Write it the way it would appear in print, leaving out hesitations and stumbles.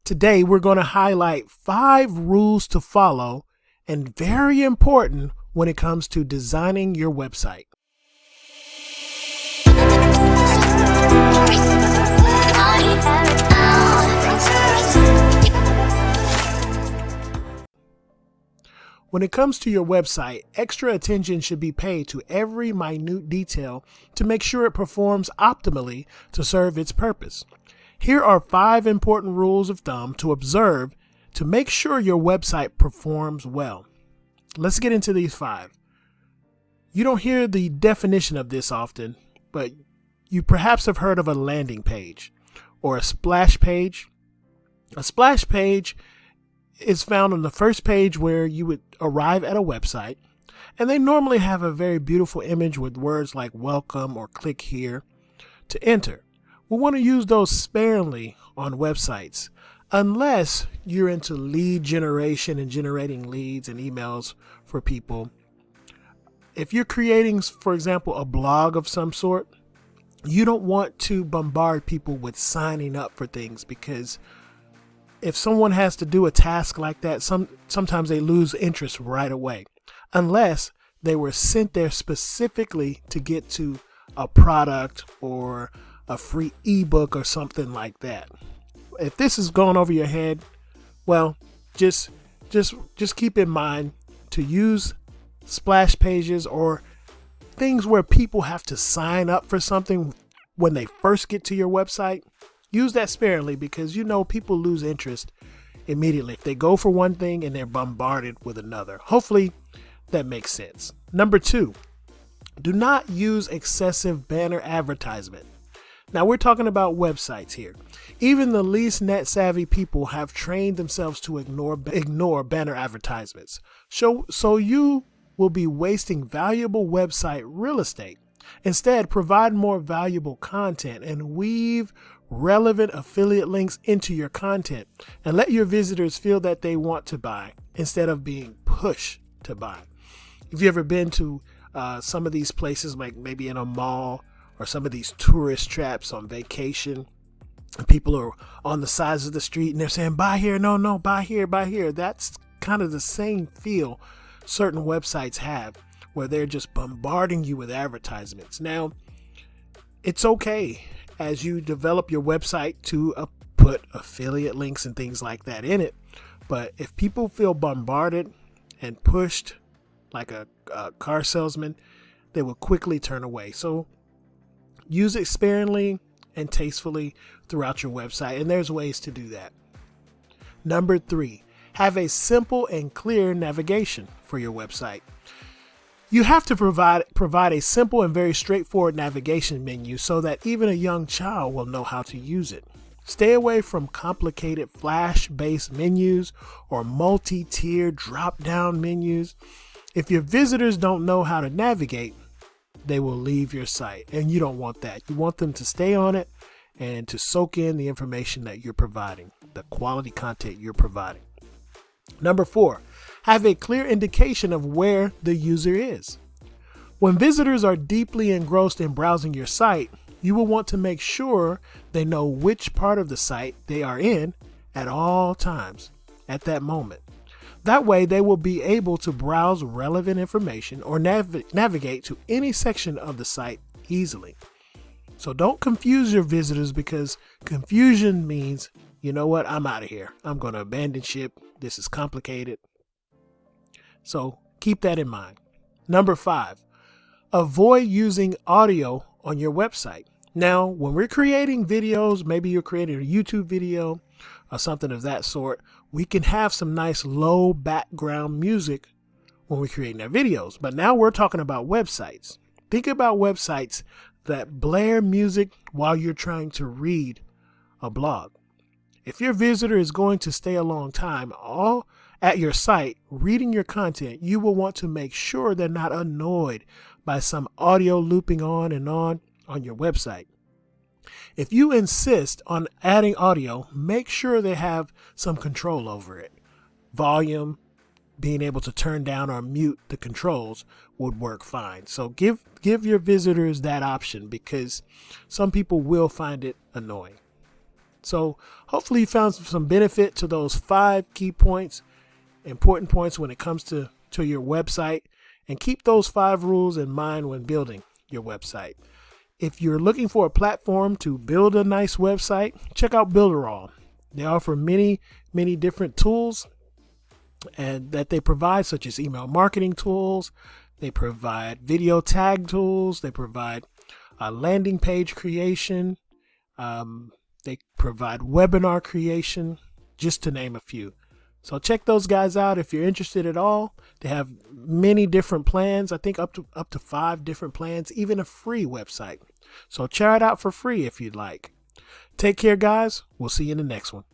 Today, we're going to highlight 5 rules to follow and very important when it comes to designing your website. When it comes to your website, extra attention should be paid to every minute detail to make sure it performs optimally to serve its purpose. Here are 5 important rules of thumb to observe to make sure your website performs well. Let's get into these 5. You don't hear the definition of this often, but you perhaps have heard of a landing page or a splash page. A splash page is found on the first page where you would arrive at a website, and they normally have a very beautiful image with words like welcome or click here to enter. We want to use those sparingly on websites unless you're into lead generation and generating leads and emails for people. If you're creating, for example, a blog of some sort, you don't want to bombard people with signing up for things, because if someone has to do a task like that, sometimes they lose interest right away, unless they were sent there specifically to get to a product or a free ebook or something like that. If this is going over your head, well, just keep in mind to use splash pages or things where people have to sign up for something when they first get to your website. Use that sparingly, because people lose interest immediately if they go for one thing and they're bombarded with another. Hopefully that makes sense. Number 2, do not use excessive banner advertisement. Now, we're talking about websites here. Even the least net savvy people have trained themselves to ignore banner advertisements. So you will be wasting valuable website real estate. Instead, provide more valuable content and weave relevant affiliate links into your content, and let your visitors feel that they want to buy instead of being pushed to buy. If you ever been to some of these places, like maybe in a mall or some of these tourist traps on vacation, and people are on the sides of the street and they're saying, buy here, no, buy here, buy here. That's kind of the same feel certain websites have, where they're just bombarding you with advertisements. Now, it's okay as you develop your website to put affiliate links and things like that in it. But if people feel bombarded and pushed like a car salesman, they will quickly turn away. So use it sparingly and tastefully throughout your website, and there's ways to do that. Number 3, have a simple and clear navigation for your website. You have to provide a simple and very straightforward navigation menu so that even a young child will know how to use it. Stay away from complicated flash-based menus or multi-tier drop-down menus. If your visitors don't know how to navigate, they will leave your site, and you don't want that. You want them to stay on it and to soak in the information that you're providing, the quality content you're providing. Number 4, have a clear indication of where the user is. When visitors are deeply engrossed in browsing your site, you will want to make sure they know which part of the site they are in at all times at that moment. That way, they will be able to browse relevant information or navigate to any section of the site easily. So don't confuse your visitors, because confusion means, you know what, I'm out of here. I'm going to abandon ship. This is complicated. So keep that in mind. Number 5, avoid using audio on your website. Now, when we're creating videos, maybe you're creating a YouTube video or something of that sort, we can have some nice low background music when we're creating our videos. But now we're talking about websites. Think about websites that blare music while you're trying to read a blog. If your visitor is going to stay a long time all at your site reading your content, you will want to make sure they're not annoyed by some audio looping on and on your website. If you insist on adding audio, make sure they have some control over it. Volume, being able to turn down or mute the controls would work fine. So give your visitors that option, because some people will find it annoying. So hopefully you found some benefit to those 5 key points, important points when it comes to your website, and keep those 5 rules in mind when building your website. If you're looking for a platform to build a nice website, check out Builderall. They offer many different tools and that they provide, such as email marketing tools. They provide video tag tools. They provide landing page creation. They provide webinar creation, just to name a few. So check those guys out if you're interested at all. They have many different plans. I think up to 5 different plans, even a free website. So try it out for free if you'd like. Take care, guys. We'll see you in the next one.